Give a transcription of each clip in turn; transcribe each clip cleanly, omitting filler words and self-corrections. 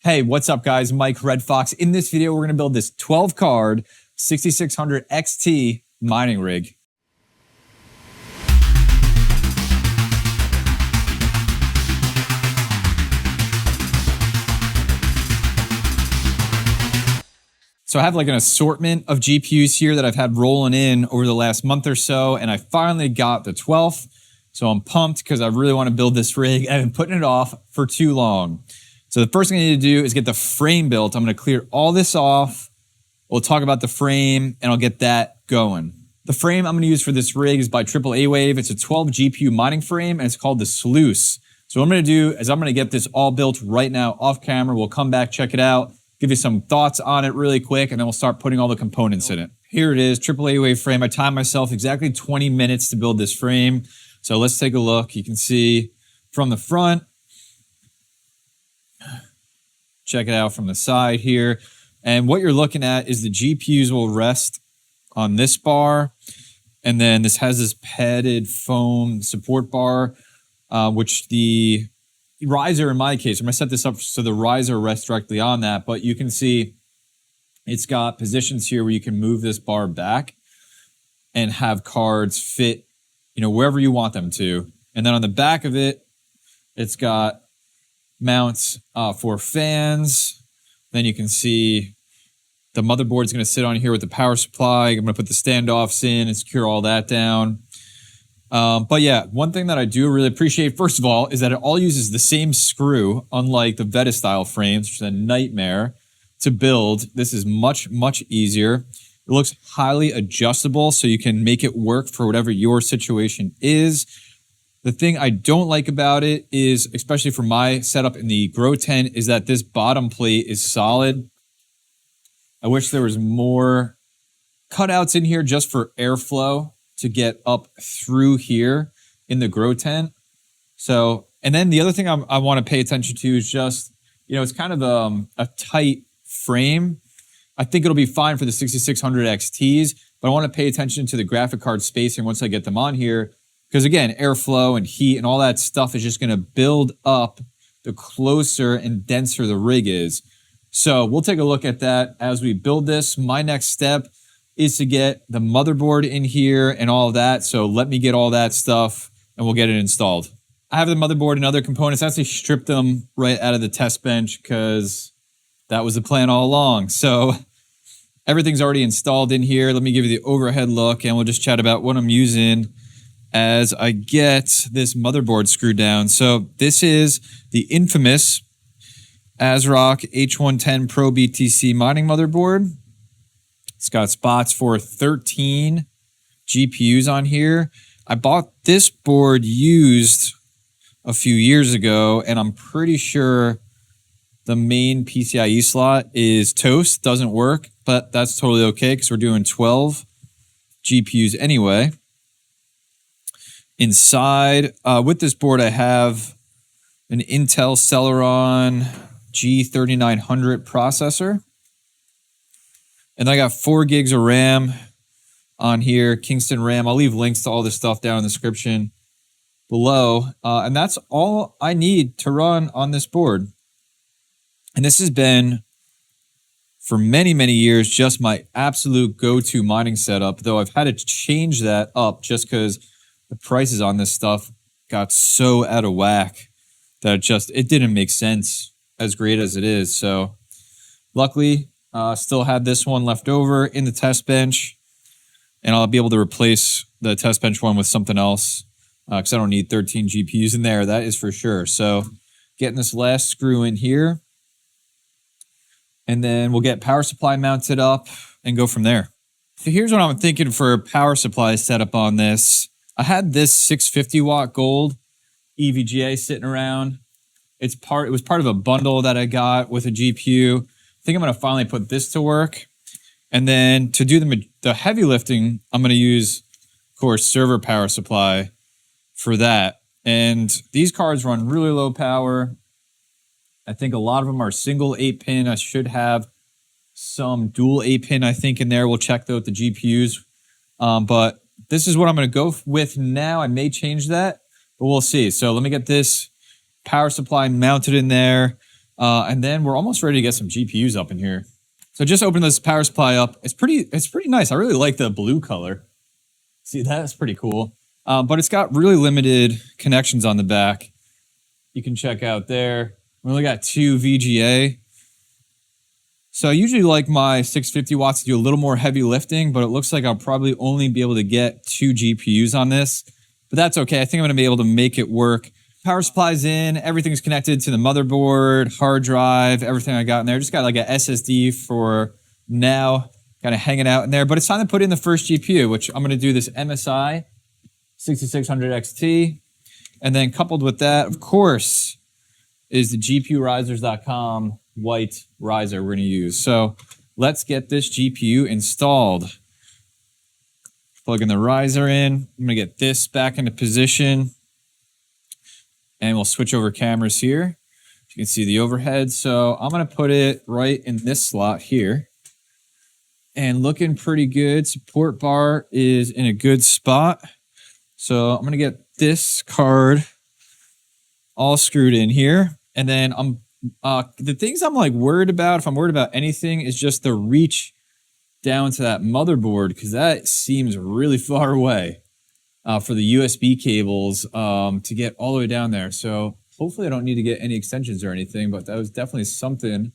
Hey, what's up guys? Mike Red Fox. In this video, we're going to build this 12 card 6600 XT mining rig. So I have like an assortment of GPUs here that I've had rolling in over the last month or so, and I finally got the 12th. So I'm pumped because I really want to build this rig. I've been putting it off for too long. So the first thing I need to do is get the frame built. I'm going to clear all this off. We'll talk about the frame and I'll get that going. The frame I'm going to use for this rig is by AAAWave. It's a 12 GPU mining frame and it's called the Sluice. So what I'm going to do is I'm going to get this all built right now off camera. We'll come back, check it out, give you some thoughts on it really quick, and then we'll start putting all the components in it. Here it is, AAAWave frame. I timed myself exactly 20 minutes to build this frame. So let's take a look. You can see from the front, check it out from the side here. And what you're looking at is the GPUs will rest on this bar. And then this has this padded foam support bar, which the riser, in my case, I'm going to set this up so the riser rests directly on that. But you can see it's got positions here where you can move this bar back and have cards fit, wherever you want them to. And then on the back of it, it's got mounts for fans. Then you can see the motherboard is going to sit on here with the power supply. I'm going to put the standoffs in and secure all that down. But yeah, one thing that I do really appreciate, first of all, is that it all uses the same screw, unlike the Veta style frames, which is a nightmare to build. This is much, much easier. It looks highly adjustable, so you can make it work for whatever your situation is. The thing I don't like about it is, especially for my setup in the Grow tent, is that this bottom plate is solid. I wish there was more cutouts in here just for airflow to get up through here in the Grow tent. So, and then the other thing I want to pay attention to is just, it's kind of a tight frame. I think it'll be fine for the 6600 XTs, but I want to pay attention to the graphic card spacing once I get them on here. Because again, airflow and heat and all that stuff is just going to build up the closer and denser the rig is. So we'll take a look at that as we build this. My next step is to get the motherboard in here and all of that. So let me get all that stuff and we'll get it installed. I have the motherboard and other components. I actually stripped them right out of the test bench because that was the plan all along. So everything's already installed in here. Let me give you the overhead look and we'll just chat about what I'm using as I get this motherboard screwed down. So this is the infamous ASRock H110 Pro BTC mining motherboard. It's got spots for 13 GPUs on here. I bought this board used a few years ago, and I'm pretty sure the main PCIe slot is toast, doesn't work, but that's totally okay because we're doing 12 GPUs anyway. Inside, with this board, I have an Intel Celeron G3900 processor. And I got 4 gigs of RAM on here, Kingston RAM. I'll leave links to all this stuff down in the description below. And that's all I need to run on this board. And this has been, for many, many years, just my absolute go-to mining setup, though I've had to change that up just because the prices on this stuff got so out of whack that it didn't make sense as great as it is. So luckily, still had this one left over in the test bench, and I'll be able to replace the test bench one with something else because I don't need 13 GPUs in there. That is for sure. So getting this last screw in here, and then we'll get power supply mounted up and go from there. So here's what I'm thinking for a power supply setup on this. I had this 650 watt gold EVGA sitting around. It was part of a bundle that I got with a GPU. I think I'm going to finally put this to work. And then to do the heavy lifting, I'm going to use, of course, server power supply for that. And these cards run really low power. I think a lot of them are single 8-pin. I should have some dual 8-pin, I think, in there. We'll check though with the GPUs. But this is what I'm going to go with now. I may change that, but we'll see. So let me get this power supply mounted in there. And then we're almost ready to get some GPUs up in here. So just open this power supply up. It's pretty nice. I really like the blue color. See, that's pretty cool. But it's got really limited connections on the back. You can check out there. We only got 2 VGA. So I usually like my 650 watts to do a little more heavy lifting, but it looks like I'll probably only be able to get 2 GPUs on this. But that's okay. I think I'm going to be able to make it work. Power supply's in. Everything's connected to the motherboard, hard drive, everything I got in there. Just got like a SSD for now. Kind of hanging out in there. But it's time to put in the first GPU, which I'm going to do this MSI 6600 XT. And then coupled with that, of course, is the GPUrisers.com white riser we're going to use. So let's get this GPU installed. Plug in the riser in. I'm going to get this back into position. And we'll switch over cameras here. You can see the overhead. So I'm going to put it right in this slot here. And looking pretty good. Support bar is in a good spot. So I'm going to get this card all screwed in here. And then the things I'm like worried about, if I'm worried about anything, is just the reach down to that motherboard, because that seems really far away for the USB cables to get all the way down there. So hopefully I don't need to get any extensions or anything, but that was definitely something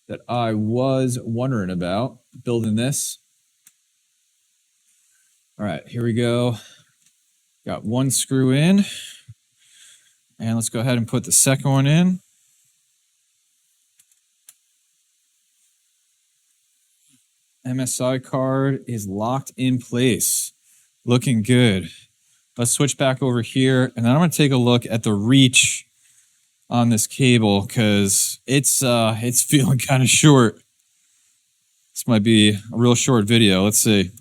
that I was wondering about building this. All right, here we go. Got one screw in. And let's go ahead and put the second one in. MSI card is locked in place. Looking good. Let's switch back over here, and then I'm going to take a look at the reach on this cable, because it's feeling kind of short. This might be a real short video. Let's see.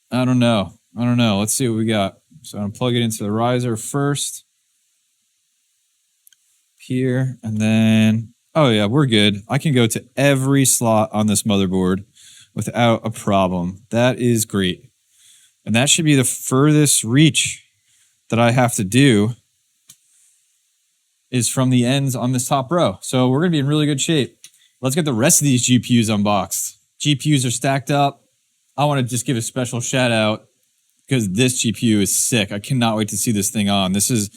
I don't know. Let's see what we got. So I'm going to plug it into the riser first. Here, and then, oh yeah, we're good. I can go to every slot on this motherboard without a problem. That is great. And that should be the furthest reach that I have to do is from the ends on this top row. So we're going to be in really good shape. Let's get the rest of these GPUs unboxed. GPUs are stacked up. I want to just give a special shout out because this GPU is sick. I cannot wait to see this thing on. This is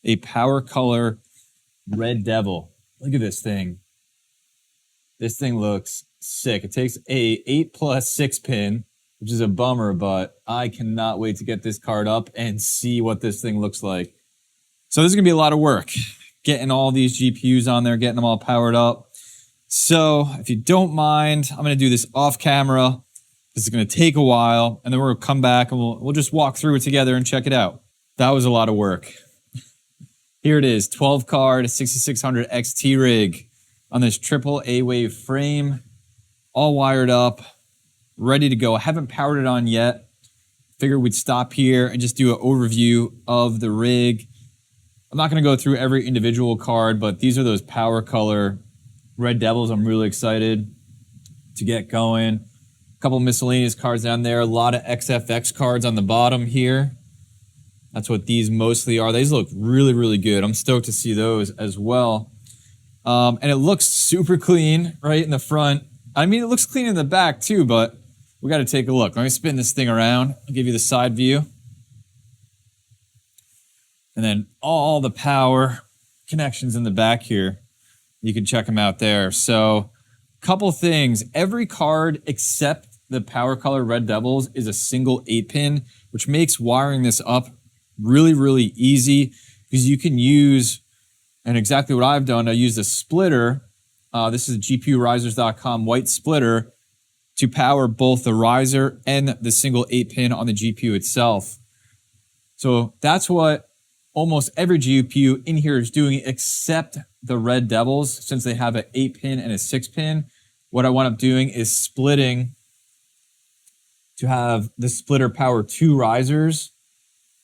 a Power Color Red Devil. Look at this thing. This thing looks sick. It takes a 8+6 pin, which is a bummer, but I cannot wait to get this card up and see what this thing looks like. So this is going to be a lot of work, getting all these GPUs on there, getting them all powered up. So if you don't mind, I'm going to do this off camera. This is going to take a while, and then we're going to come back and we'll just walk through it together and check it out. That was a lot of work. Here it is, 12 card 6600 XT rig on this AAAWave frame, all wired up, ready to go. I haven't powered it on yet. Figured we'd stop here and just do an overview of the rig. I'm not going to go through every individual card, but these are those Power Color Red Devils. I'm really excited to get going. A couple miscellaneous cards down there. A lot of XFX cards on the bottom here. That's what these mostly are. These look really, really good. I'm stoked to see those as well. And it looks super clean right in the front. I mean, it looks clean in the back too, but we got to take a look. Let me spin this thing around. I'll give you the side view. And then all the power connections in the back here. You can check them out there. So couple things. Every card except the Power Color Red Devils is a single 8-pin, which makes wiring this up really, really easy because you can use, and exactly what I've done, I used a splitter. This is a GPUrisers.com white splitter to power both the riser and the single 8-pin on the GPU itself. So that's what almost every GPU in here is doing except the Red Devils, since they have an 8-pin and a 6-pin. What I wound up doing is splitting to have the splitter power 2 risers.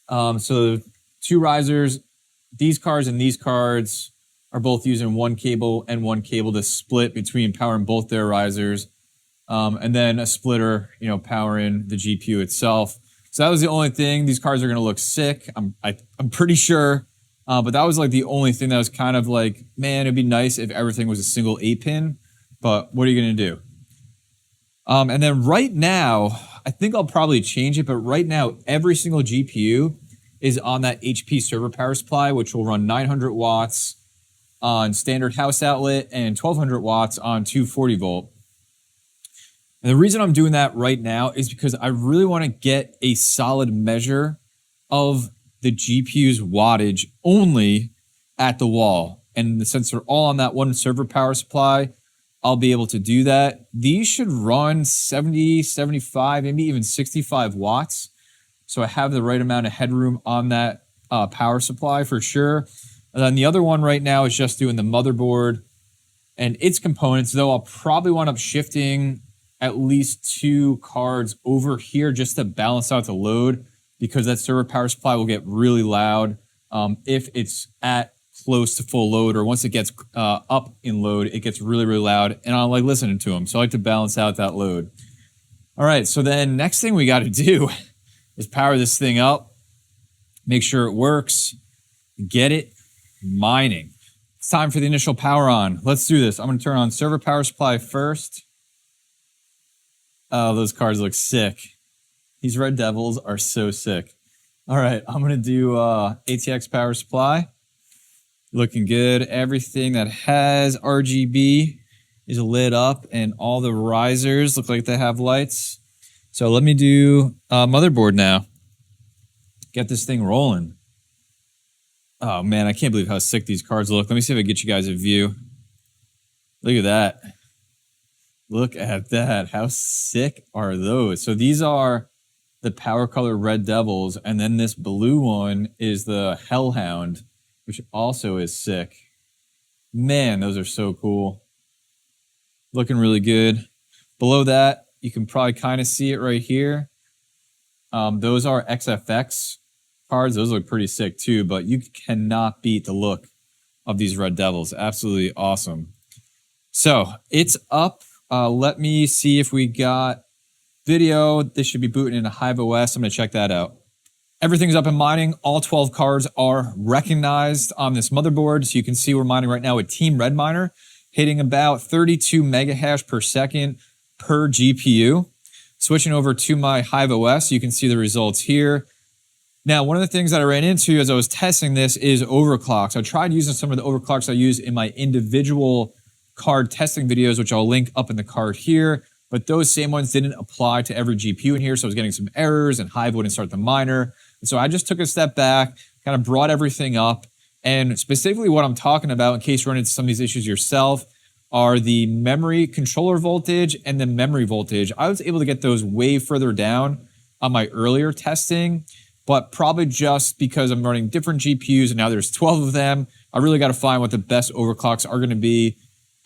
So 2 risers, these cards and these cards are both using one cable and one cable to split between powering both their risers. And then a splitter, powering the GPU itself. So that was the only thing. These cards are going to look sick. I'm pretty sure But that was like the only thing that was kind of like, man, it'd be nice if everything was a single 8-pin, but what are you going to do? And then right now, I think I'll probably change it, but right now, every single GPU is on that HP server power supply, which will run 900 watts on standard house outlet and 1200 watts on 240 volt. And the reason I'm doing that right now is because I really want to get a solid measure of the GPU's wattage only at the wall. And since they're all on that one server power supply, I'll be able to do that. These should run 70, 75, maybe even 65 watts. So I have the right amount of headroom on that power supply for sure. And then the other one right now is just doing the motherboard and its components, though I'll probably wind up shifting at least 2 cards over here just to balance out the load, because that server power supply will get really loud if it's at close to full load, or once it gets up in load, it gets really, really loud, and I don't like listening to them, so I like to balance out that load. All right, so then next thing we got to do is power this thing up, make sure it works, get it mining. It's time for the initial power on. Let's do this. I'm going to turn on server power supply first. Oh, those cards look sick. These Red Devils are so sick. All right, I'm going to do ATX power supply. Looking good. Everything that has RGB is lit up, and all the risers look like they have lights. So let me do motherboard now. Get this thing rolling. Oh man, I can't believe how sick these cards look. Let me see if I can get you guys a view. Look at that. Look at that. How sick are those? So these are the Power Color Red Devils, and then this blue one is the Hellhound, which also is sick. Man, those are so cool. Looking really good. Below that, you can probably kind of see it right here. Those are XFX cards. Those look pretty sick too, but you cannot beat the look of these Red Devils. Absolutely awesome. So it's up. Let me see if we got video. This should be booting into Hive OS. I'm going to check that out. Everything's up and mining. All 12 cards are recognized on this motherboard. So you can see we're mining right now with Team Red Miner, hitting about 32 megahash per second per GPU. Switching over to my Hive OS, you can see the results here. Now, one of the things that I ran into as I was testing this is overclocks. I tried using some of the overclocks I use in my individual card testing videos, which I'll link up in the card here, but those same ones didn't apply to every GPU in here, so I was getting some errors and Hive wouldn't start the miner. And so I just took a step back, kind of brought everything up, and specifically what I'm talking about, in case you run into some of these issues yourself, are the memory controller voltage and the memory voltage. I was able to get those way further down on my earlier testing, but probably just because I'm running different GPUs and now there's 12 of them, I really got to find what the best overclocks are going to be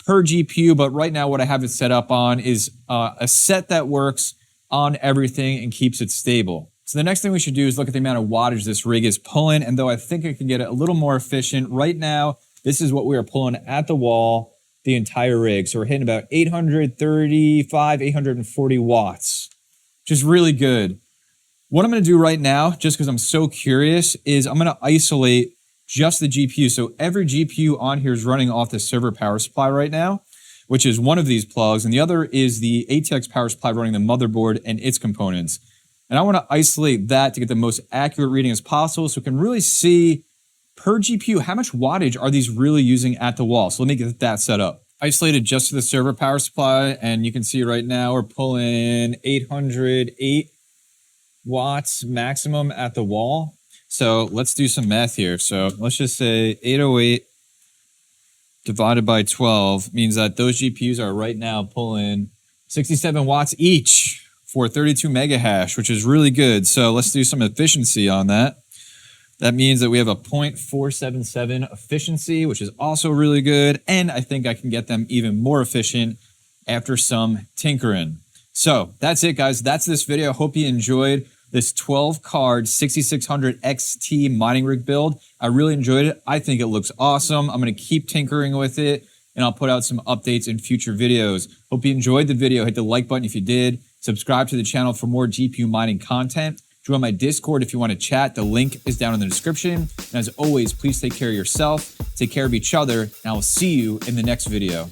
per GPU. But right now what I have it set up on is a set that works on everything and keeps it stable. So the next thing we should do is look at the amount of wattage this rig is pulling, and though I think I can get it a little more efficient, right now this is what we are pulling at the wall, the entire rig. So we're hitting about 835, 840 watts, which is really good. What I'm going to do right now, just because I'm so curious, is I'm going to isolate just the GPU. So every GPU on here is running off the server power supply right now, which is one of these plugs, and the other is the ATX power supply running the motherboard and its components. And I want to isolate that to get the most accurate reading as possible so we can really see per GPU how much wattage are these really using at the wall. So let me get that set up. Isolated just to the server power supply, and you can see right now we're pulling 808 watts maximum at the wall. So let's do some math here. So let's just say 808 divided by 12 means that those GPUs are right now pulling 67 watts each for 32 megahash, which is really good. So let's do some efficiency on that. That means that we have a 0.477 efficiency, which is also really good. And I think I can get them even more efficient after some tinkering. So that's it, guys. That's this video. Hope you enjoyed this 12-card 6600 XT mining rig build. I really enjoyed it. I think it looks awesome. I'm going to keep tinkering with it, and I'll put out some updates in future videos. Hope you enjoyed the video. Hit the like button if you did. Subscribe to the channel for more GPU mining content. Join my Discord if you want to chat. The link is down in the description. And as always, please take care of yourself, take care of each other, and I will see you in the next video.